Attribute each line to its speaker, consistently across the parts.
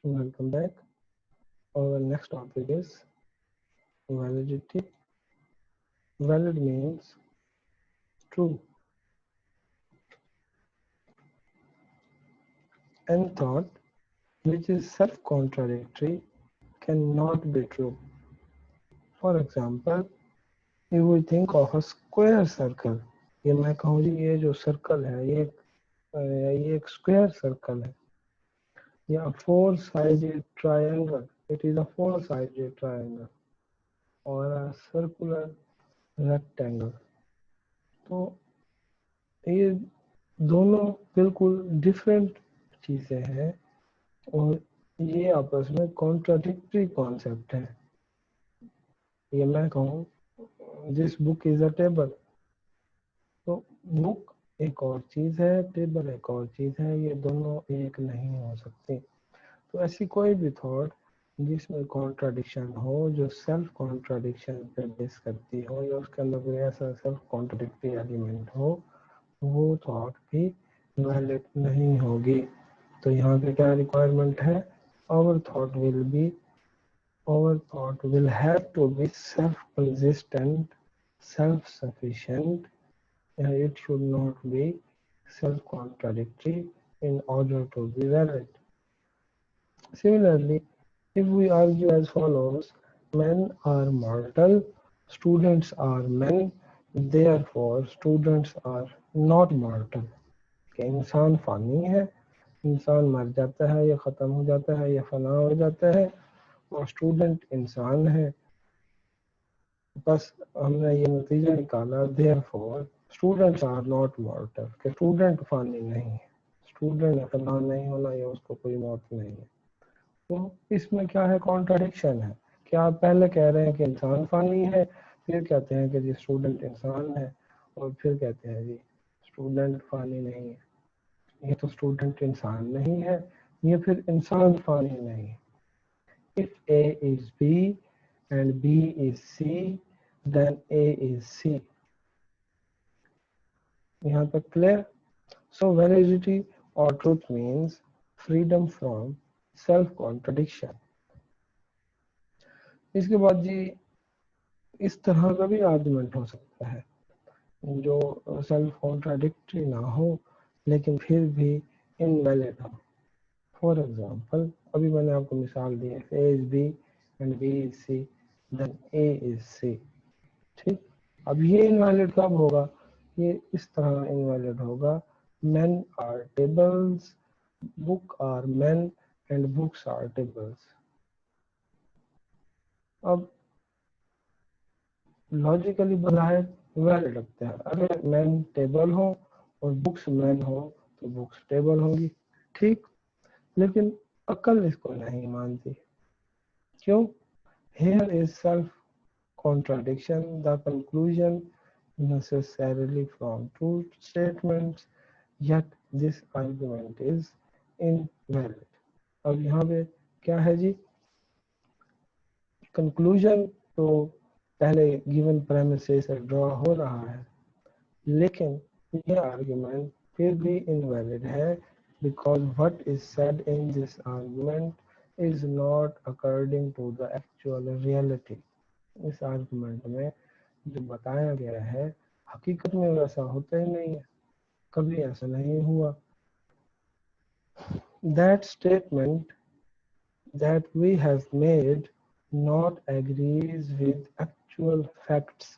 Speaker 1: Welcome back. Our next topic is validity. Valid means true. And thought which is self-contradictory cannot be true. For example, if we think of a square circle, ये मैं कहूँ जी ये जो circle है ये एक square circle है या four sided triangle, it is a four sided triangle और अ सर्कुलर रेक्टेंगल। तो ये दोनों बिल्कुल डिफरेंट चीज़ें हैं और ये आपस में कॉन्ट्राडिक्टरी कॉन्सेप्ट है। ये मैं कहूँ this book is a table, तो बुक एक और चीज़ है, टेबल एक और चीज़ है, ये दोनों एक नहीं हो सकती। तो ऐसी कोई भी थॉट जिसमें कॉन्ट्राडिक्शन हो, जो सेल्फ कॉन्ट्राडिक्शन पे बेस करती हो या उसके अंदर कोई ऐसा सेल्फ कॉन्ट्राडिक्टरी एलिमेंट हो, वो थॉट भी वैलिड नहीं होगी। तो यहाँ पे क्या रिक्वायरमेंट है? our thought will have to be self-consistent, self-sufficient, and it should not be self-contradictory in order to be valid. Similarly, if we argue as follows, men are mortal, students are men, therefore students are not mortal. कि इंसान फ़ानी है, इंसान मर जाता है या ख़त्म हो जाता है या फना हो जाता है, और स्टूडेंट इंसान है। बस हमने ये नतीजा निकाला, therefore students are not mortal, कि स्टूडेंट फ़ानी नहीं है, स्टूडेंट फना नहीं होना या उसको कोई मौत नहीं है। तो इसमें क्या है? कॉन्ट्राडिक्शन है। क्या आप पहले कह रहे हैं कि इंसान फ़ानी है, फिर कहते हैं कि जी स्टूडेंट इंसान है, और फिर कहते हैं जी स्टूडेंट फ़ानी नहीं है। ये तो स्टूडेंट इंसान नहीं है, ये फिर इंसान फ़ानी नहीं है। If A is B and B is C, then A is C. यहाँ तक clear? So validity or truth means freedom from self-contradiction. इसके बाद जी इस तरह का भी आर्गुमेंट हो सकता है जो सेल्फ कॉन्ट्राडिक्टरी ना हो लेकिन फिर भी इनवैलिड हो। फॉर एग्जाम्पल, अभी मैंने आपको मिसाल दी है, A is B and B is C, then A is C. ठीक, अब ये इनवैलिड कब होगा? ये इस तरह इनवैलिड होगा, men are tables, book are men and books are tables. अब लॉजिकली बाहर वैलिड लगता है, अगर मैन टेबल हो और बुक्स मैन हो तो बुक्स टेबल होगी। ठीक, लेकिन अक्ल इसको नहीं मानती। क्यों? Here is self-contradiction, the conclusion necessarily from two statements, yet this argument is invalid. अब यहाँ पे क्या है जी? कंक्लूजन तो पहले गिवन प्रेमिसेस से ड्रॉ हो रहा है, लेकिन ये आर्गुमेंट फिर भी इनवैलिड है, because what is said in this argument is not according to the actual reality. इस आर्गुमेंट में जो बताया गया है हकीकत में वैसा होता ही नहीं है, कभी ऐसा नहीं हुआ। That statement that we have made not agrees with actual facts,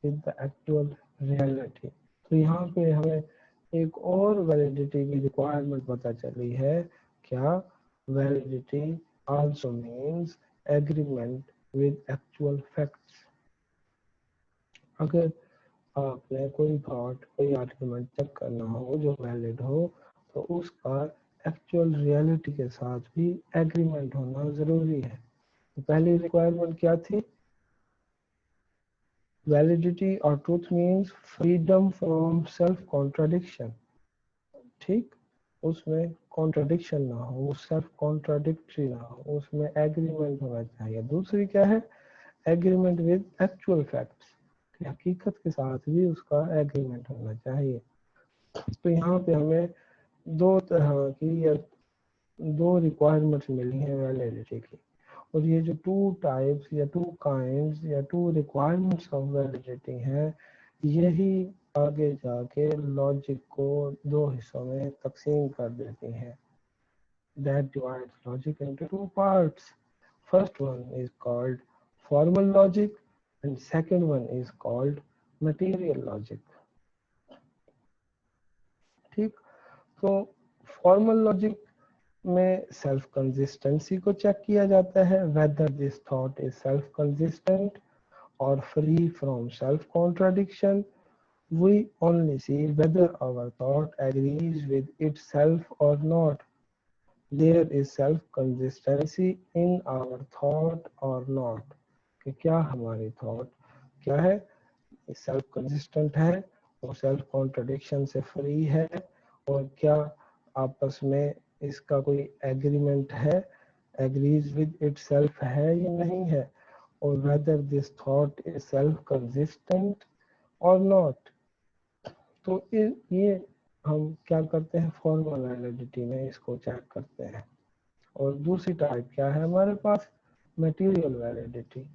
Speaker 1: with the actual reality. तो यहाँ पे हमें एक और वैलिडिटी की रिक्वायरमेंट पता चली है। क्या? Validity also means agreement with actual facts. अगर आपने कोई थॉट, कोई आर्गुमेंट चेक करना हो जो वैलिड हो, तो उसका एक्चुअल रियलिटी के साथ भी एग्रीमेंट होना ज़रूरी है। तो पहली रिक्वायरमेंट क्या थी? वैलिडिटी और truth means freedom from self contradiction. ठीक, उसमें कॉन्ट्राडिक्शन ना हो, वो सेल्फ कॉन्ट्राडिक्टरी ना हो, उसमें एग्रीमेंट होना चाहिए। दूसरी क्या है? एग्रीमेंट विद एक्चुअल फैक्ट्स, हकीकत के साथ भी उसका एग्रीमेंट होना चाहिए। तो यहाँ पे हमें दो तरह की या दो रिक्वायरमेंट्स मिली हैं वैलिडिटी की, और ये जो टू टाइप्स या टू काइंड्स या टू रिक्वायरमेंट्स ऑफ वैलिडिटी हैं, यही आगे जाके लॉजिक को दो हिस्सों में तकसीम कर देती हैं. That divides logic into two parts. First one is called formal logic and second one is called material logic. ठीक, तो फॉर्मल लॉजिक में सेल्फ कंसिस्टेंसी को चेक किया जाता है, whether this thought is self consistent or free from self contradiction. We only see whether our thought agrees with itself or not. There is self consistency in our thought or not. कि क्या हमारी thought क्या है, self consistent है और self contradiction से free है, और क्या आपस में इसका कोई एग्रीमेंट है, एग्रीज विद इटसेल्फ है या नहीं है, और whether this thought is self consistent और नॉट. तो ये हम क्या करते हैं, फॉर्मल वैलिडिटी में इसको चेक करते हैं. और दूसरी टाइप क्या है हमारे पास, material validity.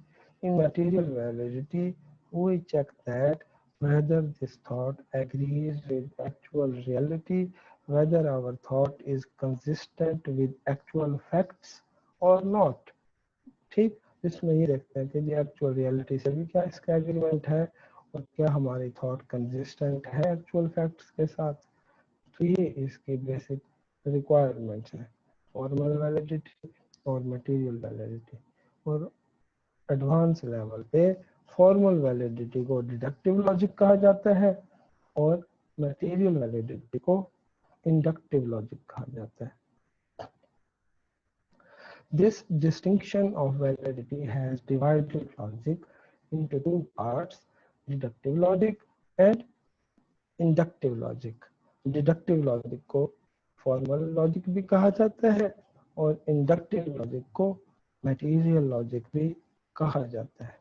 Speaker 1: In material validity we check that whether this thought agrees with actual reality, whether our thought is consistent with actual facts or not. ठीक, इसमें ये देखते हैं कि जी एक्चुअल रियलिटी से भी क्या इसका एग्रीमेंट है, और क्या हमारी थॉट कंसिस्टेंट है एक्चुअल फैक्ट्स के साथ. तो ये इसकी बेसिक रिक्वायरमेंट्स हैं, फॉर्मल वैलिडिटी और मटेरियल वैलिडिटी. और एडवांस लेवल पे फॉर्मल वैलिडिटी को डिडक्टिव लॉजिक कहा जाता है और मटेरियल वैलिडिटी को इंडक्टिव लॉजिक कहा जाता है. This distinction of validity has divided logic into two parts, deductive logic and inductive logic. Deductive logic को formal logic भी कहा जाता है और inductive logic को material logic भी कहा जाता है.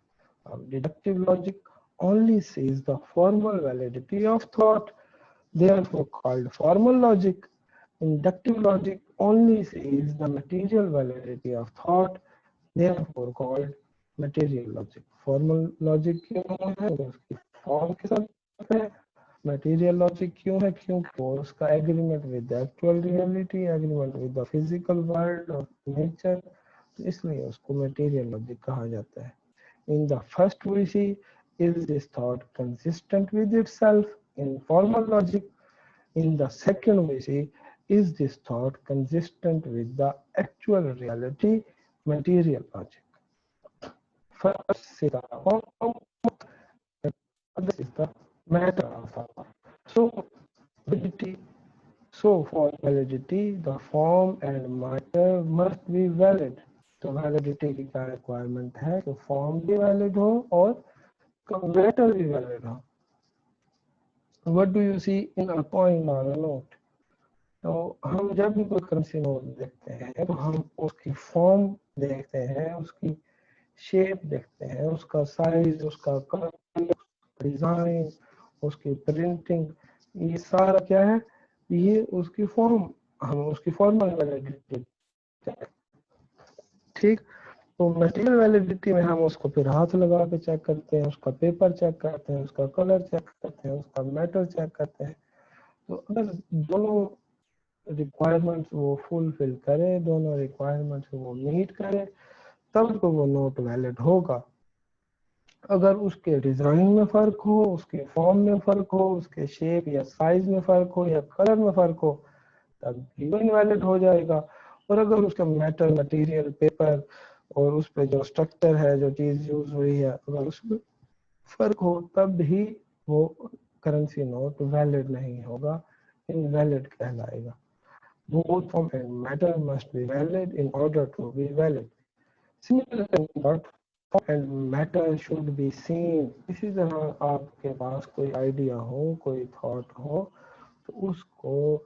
Speaker 1: Deductive logic only sees the formal validity of thought, therefore called formal logic. Inductive logic only sees the material validity of thought, therefore called material logic. Formal logic क्यों है, उसकी form के साथ है. material logic क्यों है, क्योंकि वो उसका agreement with the actual reality, agreement with the physical world of nature, इसलिए उसको material logic कहा जाता है. In the first we see, is this thought consistent with itself in formal logic? In the second we see, is this thought consistent with the actual reality, material logic? First is the form, other is the matter of thought. So for validity, the form and matter must be valid. तो validity की क्या requirement है कि form भी valid हो और matter भी valid हो. What do you see in a coin और अ नोट. तो हम जब भी कोई करेंसी नोट देखते हैं तो हम उसकी फॉर्म देखते हैं, उसकी शेप देखते हैं, उसका साइज, उसका कलर, डिजाइन, उसकी प्रिंटिंग, ये सारा क्या है, ये उसकी फॉर्म, हम उसकी फॉर्मल वैलिडिटी. ठीक, तो मटेरियल वैलिडिटी में हम उसको फिर हाथ लगा के चेक करते हैं, उसका पेपर चेक करते हैं, उसका कलर चेक करते हैं, उसका मेटल चेक करते हैं. तो अगर दोनों रिक्वायरमेंट्स वो फुलफिल करे, दोनों रिक्वायरमेंट्स वो मीट करे, तब तो वो नोट वैलिड होगा. अगर उसके डिजाइन में फर्क हो, उसके फॉर्म में फर्क हो, उसके शेप या साइज में फर्क हो या कलर में फर्क हो, तब इनवैलिड हो जाएगा. और अगर उसका मेटल, मटेरियल, पेपर और उस पर जो स्ट्रक्चर है, जो चीज यूज हुई है, अगर उसमें फर्क हो, तब भी वो करेंसी नोट वैलिड नहीं होगा, इनवैलिड कहलाएगा. Both form and matter must be valid in order to be valid. Similarly, form and matter should be seen. इसी तरह आपके पास कोई आइडिया हो, कोई थॉट हो, तो उसको,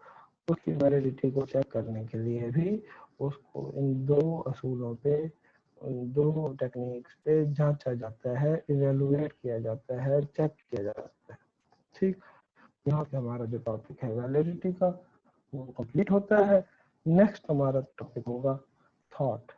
Speaker 1: उसकी वैलिडिटी को चेक करने के लिए भी उसको इन दो असूलों पे, इन दो टेक्निक्स पे जांचा जाता है, इवेलुएट किया जाता है, चेक किया जाता है. ठीक, यहाँ पे हमारा जो टॉपिक है वैलिडिटी का वो कंप्लीट होता है. नेक्स्ट हमारा टॉपिक होगा थॉट।